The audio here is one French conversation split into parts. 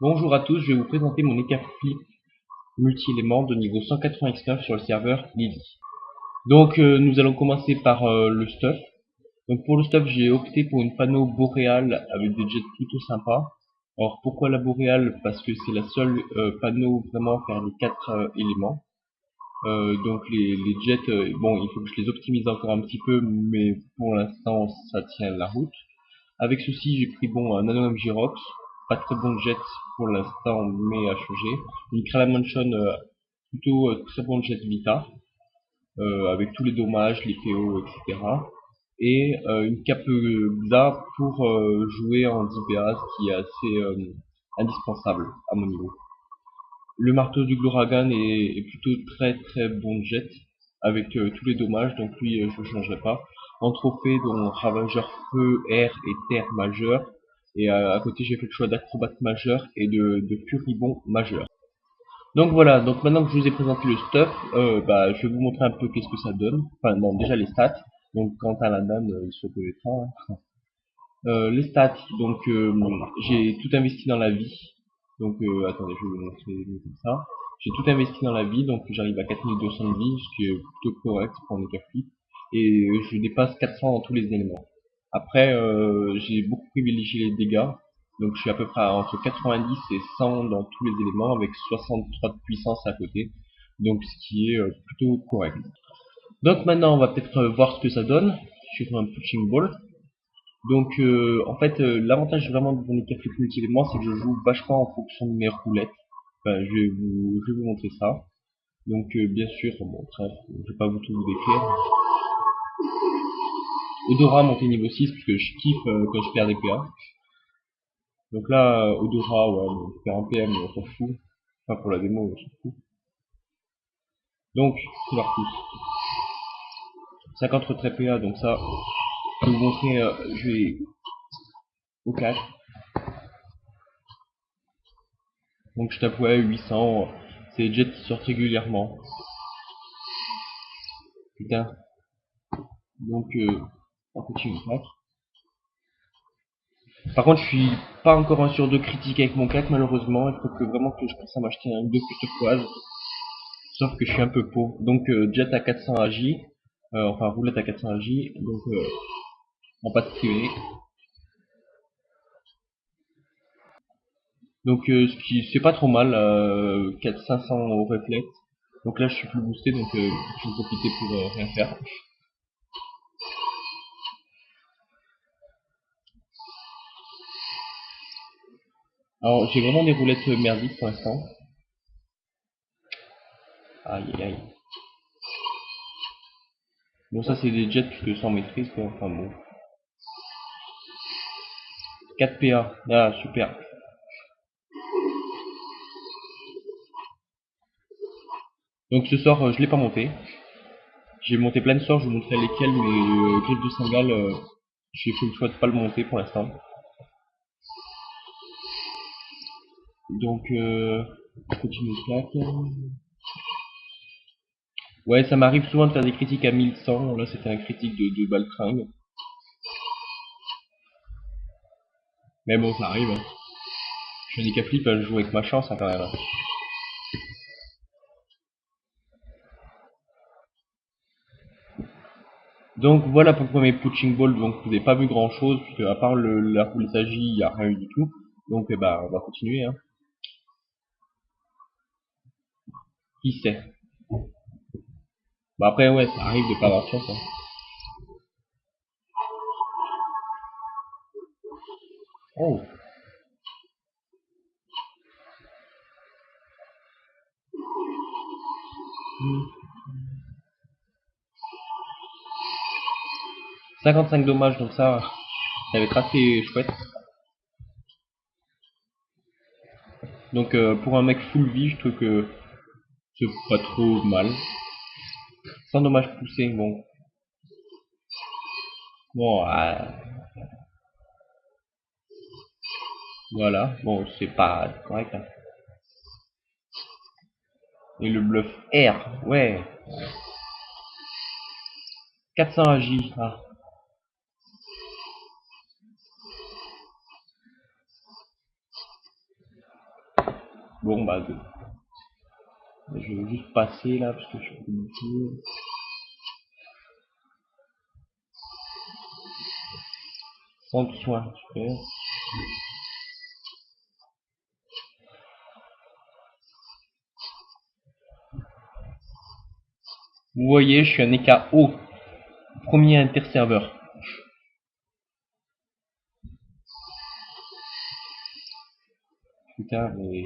Bonjour à tous, je vais vous présenter mon Flip multi-éléments de niveau 199 sur le serveur Lily. Donc nous allons commencer par le stuff. Donc pour le stuff, j'ai opté pour une panneau boréale avec des jets plutôt sympas. Alors pourquoi la boréale? Parce que c'est la seule panneau vraiment à faire les 4 éléments. Donc les jets, bon, il faut que je les optimise encore un petit peu, mais pour l'instant ça tient la route. Avec ceci, j'ai pris un Nano MG-Rox, pas très bon jet pour l'instant, mais à changer. Une Krala Mansion, plutôt très bon jet Vita, avec tous les dommages, les PO, etc. Et une cape XA pour jouer en 10 BA, ce qui est assez indispensable à mon niveau. Le marteau du Gloragan est plutôt très bon jet, avec tous les dommages, donc lui je ne changerai pas. En trophée, donc Ravageur Feu, Air et Terre majeur. Et à côté j'ai fait le choix d'Acrobat majeur et de Furibond majeur. Donc voilà, donc maintenant que je vous ai présenté le stuff, je vais vous montrer un peu qu'est-ce que ça donne. Enfin non, déjà les stats. Donc quant à la donne, il se reconnaîtra, hein. Les stats, donc j'ai tout investi dans la vie. Donc attendez, je vais vous montrer comme ça. J'ai tout investi dans la vie, donc j'arrive à 4200 de vie, ce qui est plutôt correct pour un flip. Et je dépasse 400 dans tous les éléments. Après, j'ai beaucoup privilégié les dégâts. Donc je suis à peu près entre 90 et 100 dans tous les éléments, avec 63 de puissance à côté. Donc ce qui est plutôt correct. Donc maintenant, on va peut-être voir ce que ça donne sur un punching ball. Donc en fait l'avantage vraiment de mon Flip multi-éléments, c'est que je joue vachement en fonction de mes roulettes. Enfin, je vais vous montrer ça. Donc bien sûr, bon bref, je vais pas vous tout vous décrire. Odora monté niveau 6 parce que je kiffe quand je perds des PA. Donc là Odora, ouais, bon, je perds un PM, mais on s'en fout. Enfin pour la démo, on s'en fout. Donc c'est parti. 50 retrait PA, donc ça, je vais vous montrer, je vais au 4. Donc je tape ouais 800, c'est les jets qui sortent régulièrement. Putain. Donc on continue. Par contre, je suis pas encore un sur 2 critique avec mon 4 malheureusement. Il faut que vraiment que je pense à m'acheter un 2 turquoise. Sauf que je suis un peu pauvre. Donc jet à 400 AJ. Enfin roulette à 400 AJ. Donc en pas de privé. Donc ce qui c'est pas trop mal. 500 au réflexe. Donc là je suis plus boosté, donc je vais profiter pour rien faire. Alors j'ai vraiment des roulettes merdiques pour l'instant. Aïe aïe aïe. Bon ça c'est des jets que sans maîtrise quoi. Enfin bon. 4 PA. Ah super. Donc ce sort je l'ai pas monté. J'ai monté plein de sorts, je vous montrerai lesquels, mais griffe de Singal, j'ai fait le choix de pas le monter pour l'instant. Donc, je continue le claque. Ouais, ça m'arrive souvent de faire des critiques à 1100. Là, c'était un critique de Baltringue. Mais bon, ça arrive, hein. Je suis handicap flip, je joue avec ma chance, hein, quand même, hein. Donc voilà pour le premier punching ball. Donc vous n'avez pas vu grand chose, puisque à part la roulette AJ, il n'y a rien eu du tout. Donc on va continuer, hein. Qui sait? Bah après ouais, ça arrive de pas avoir de chance, hein. Oh. 55 dommages, donc ça va être assez chouette. Donc pour un mec full vie, je trouve que c'est pas trop mal. Sans dommage poussé, bon. Bon, voilà. Bon, c'est pas correct, hein. Et le bluff R, ouais. 400 AJ. Ah. Bon, bah, je vais juste passer là, parce que je suis obligé. Sans soin, super. Vous voyez, je suis un écart haut. Premier interserveur. Putain, mais...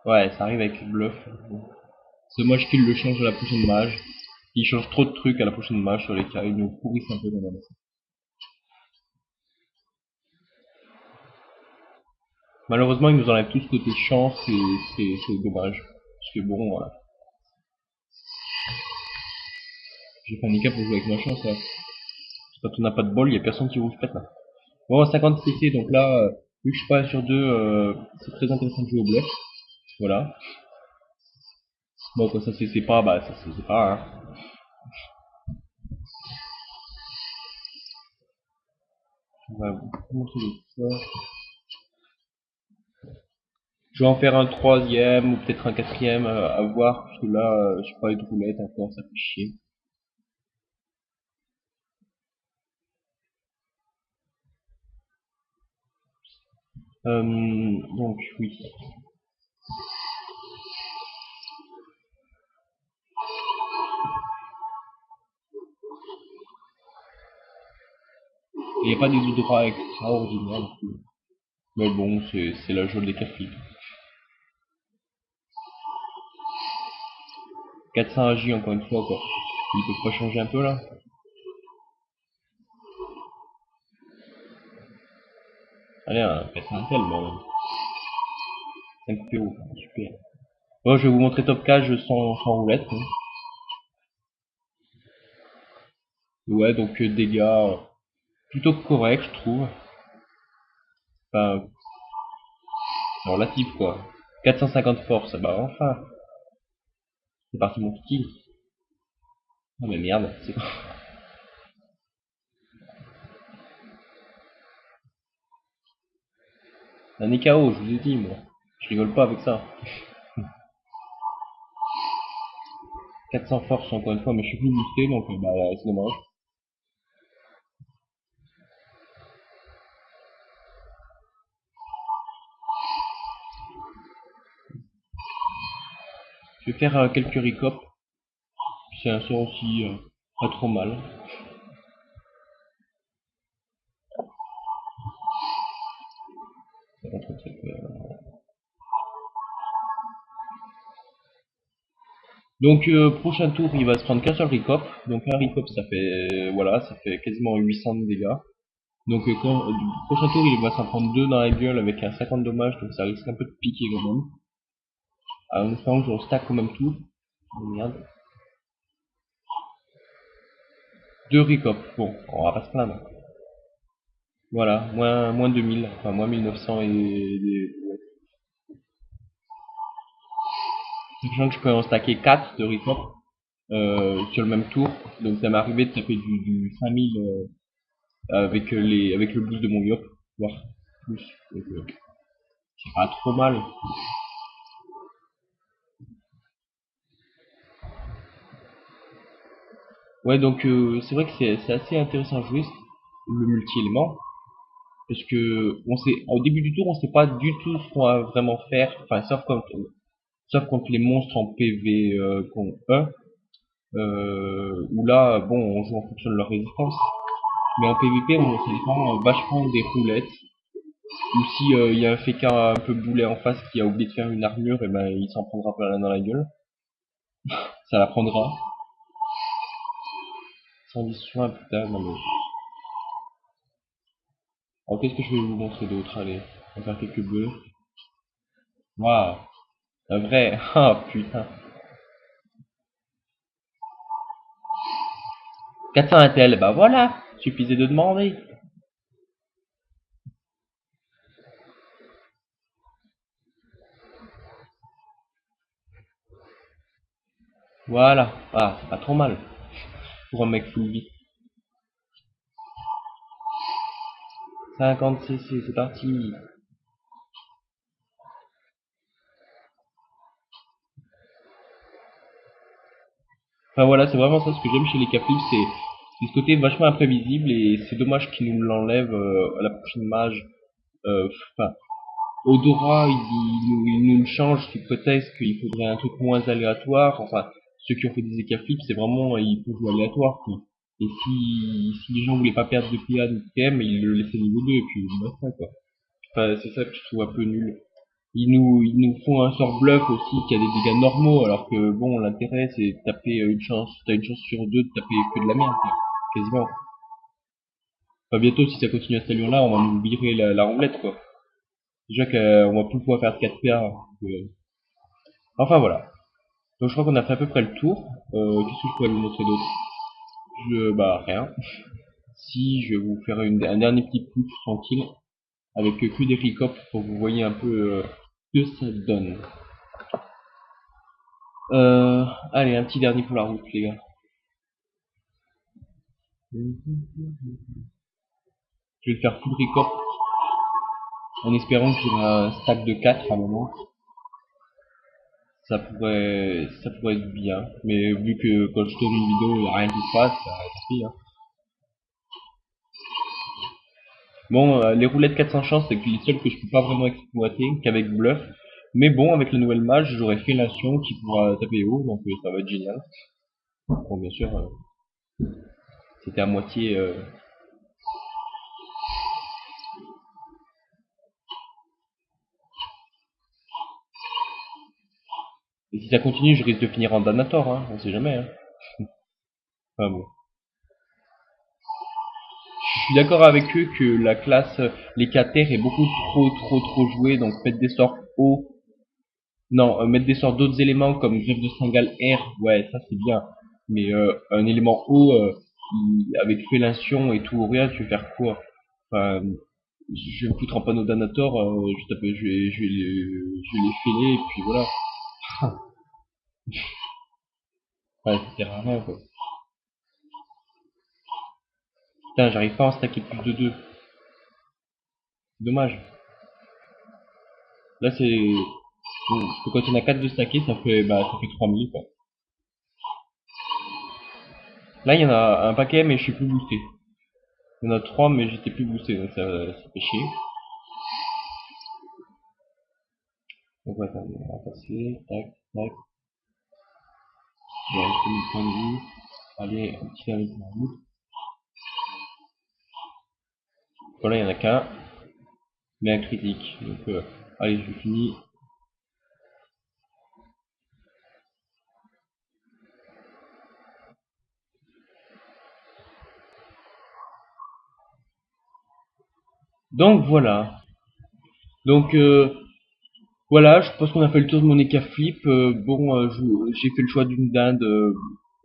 Ouais, ça arrive avec le bluff. C'est dommage qu'il le change à la prochaine mage. Il change trop de trucs à la prochaine mage sur les cas. Ils nous pourrissent un peu dans la main. Malheureusement, ils nous enlèvent tout ce côté chance et c'est dommage. Parce que bon, voilà. J'ai fait un handicap pour jouer avec ma chance là. Quand on n'a pas de bol, il y a personne qui rouge pète là. Bon, 50 CC, donc là, vu que je suis pas sur deux, c'est très intéressant de jouer au bluff. Voilà. Bon, quand ça c'est pas, bah ça c'est pas, hein. On va vous montrer le score. Je vais en faire un troisième ou peut-être un quatrième à voir, parce que là, j'ai pas eu de roulette encore, ça fait chier. Donc oui. Il n'y a pas des droits extraordinaires non plus. Mais bon, c'est la jolie des cartes. 400 AJ encore une fois quoi. Ils peuvent pas changer un peu là? Allez, faites un tel, mais 5 PO, super. Bon, je vais vous montrer top cage sans roulette, hein. Ouais, donc dégâts plutôt corrects, je trouve. Enfin, relatif quoi. 450 force, bah enfin, c'est parti mon petit. Ah mais merde, c'est quoi? Un EKO, je vous ai dit moi. Je rigole pas avec ça. 400 force encore une fois, mais je suis plus boosté, donc bah c'est dommage. Je vais faire quelques recop. C'est un sort aussi pas trop mal. Ça va très, donc prochain tour, il va se prendre qu'un seul recop. Donc un recop, ça fait voilà, ça fait quasiment 800 de dégâts. Donc du prochain tour, il va s'en prendre deux dans la gueule avec un 50 dommages, donc ça risque un peu de piquer quand même. En espérant que je stack au même tour. Oh, merde. Deux recop. Bon, on va pas se plaindre. Voilà, moins 2000, enfin moins 1900 ouais. Sachant que je peux en stacker 4 de recop sur le même tour. Donc ça m'est arrivé de taper du 5000 avec le boost de mon yop, voire plus. Donc c'est pas trop mal. Ouais, donc c'est vrai que c'est assez intéressant à jouer le multi-élément, parce que on sait, au début du tour, on sait pas du tout ce qu'on va vraiment faire, enfin sauf contre les monstres en PV contre 1, où là, bon, on joue en fonction de leur résistance, mais en PVP, ça dépend vachement des roulettes, ou si il y a un féca un peu boulet en face qui a oublié de faire une armure, et ben il s'en prendra plein dans la gueule, ça la prendra. 110 soins, putain, non mais... Alors qu'est-ce que je vais vous montrer d'autre? Allez, on va faire quelques bleus. Waouh, un vrai, ah putain. 400 intel, bah voilà, suffisait de demander. Voilà, ah, c'est pas trop mal pour un mec full vie. 50 cc, c'est parti. Enfin voilà, c'est vraiment ça ce que j'aime chez les Capflips, c'est ce côté vachement imprévisible et c'est dommage qu'ils nous l'enlèvent à la prochaine mage. Enfin, Odora, il nous le change sous prétexte qu'il faudrait un truc moins aléatoire. Enfin, ceux qui ont fait des Capflips, c'est vraiment, ils font du aléatoire, quoi. Et si les gens voulaient pas perdre de PA de PM, ils le laissaient niveau 2 et puis basta, quoi. Enfin, c'est ça que je trouve un peu nul. Ils nous font un sort bluff aussi qui a des dégâts normaux, alors que bon, l'intérêt c'est de taper t'as une chance sur deux de taper que de la merde, quoi. Quasiment. Enfin, bientôt, si ça continue à cette allure-là, on va nous virer la roulette, quoi. Déjà qu'on va plus pouvoir faire de 4 PA. Enfin voilà. Donc je crois qu'on a fait à peu près le tour. Qu'est-ce que je pourrais vous montrer d'autre? Bah rien. Si, je vais vous faire un dernier petit push tranquille, avec que des recop pour que vous voyez un peu ce que ça donne. Allez, un petit dernier pour la route, les gars. Je vais le faire full recop en espérant que j'aurai un stack de 4 à un moment. Ça pourrait être bien. Mais vu que quand je tourne une vidéo, il n'y a rien qui se passe, tant pis, hein. Bon, les roulettes 400 chances, c'est les seules que je peux pas vraiment exploiter qu'avec bluff. Mais bon, avec la nouvelle mage, j'aurai Fellation qui pourra taper haut, donc ça va être génial. Bon, bien sûr, c'était à moitié. Et si ça continue, je risque de finir en Danator, hein, on sait jamais. Hein. Enfin bon. Je suis d'accord avec eux que la classe, les Cater est beaucoup trop jouée, donc mettre des sorts hauts. Non, mettre des sorts d'autres éléments comme greffe de Stringal R, ouais, ça c'est bien. Mais un élément haut, avec fellation et tout, rien, tu veux faire quoi? Enfin, je vais me foutre en panneau d'Anator, je vais les fêler, et puis voilà. Ouais, ça sert à rien, quoi. Putain, j'arrive pas à en stacker plus de 2. Dommage. Là, c'est... Bon, parce que quand il y en a 4 de stacker, ça fait 3000, quoi. Là, il y en a un paquet, mais je suis plus boosté. Il y en a 3, mais j'étais plus boosté, donc ça fait chier. Donc, attendez, on va passer, tac, tac. Bon, je le point de vue. Allez, un petit dernier pour la route. Voilà, il y en a qu'un, mais un critique. Donc, allez, je finis. Donc, voilà. Donc, voilà, je pense qu'on a fait le tour de mon écart flip. Bon, j'ai fait le choix d'une dinde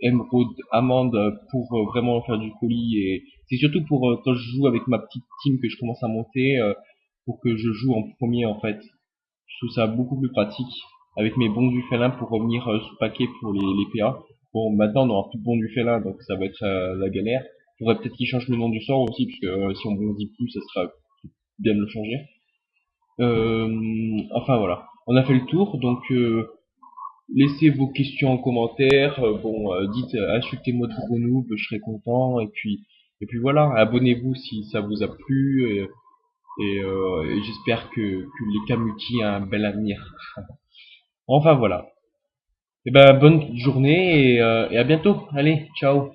émeraude amande pour vraiment faire du colis et c'est surtout pour quand je joue avec ma petite team que je commence à monter pour que je joue en premier en fait. Je trouve ça beaucoup plus pratique avec mes bons du félin pour revenir sous paquet pour les PA. Bon, maintenant on aura plus de bons du félin donc ça va être la galère. Faudrait peut-être qu'ils changent le nom du sort aussi puisque si on bondit plus, ça sera bien de le changer. Enfin voilà, on a fait le tour, donc laissez vos questions en commentaire. Bon, dites, insultez-moi de gros noob, je serai content. Et puis voilà, abonnez-vous si ça vous a plu. Et j'espère que les Camuti a un bel avenir. Enfin voilà. Et ben bonne journée et à bientôt. Allez, ciao.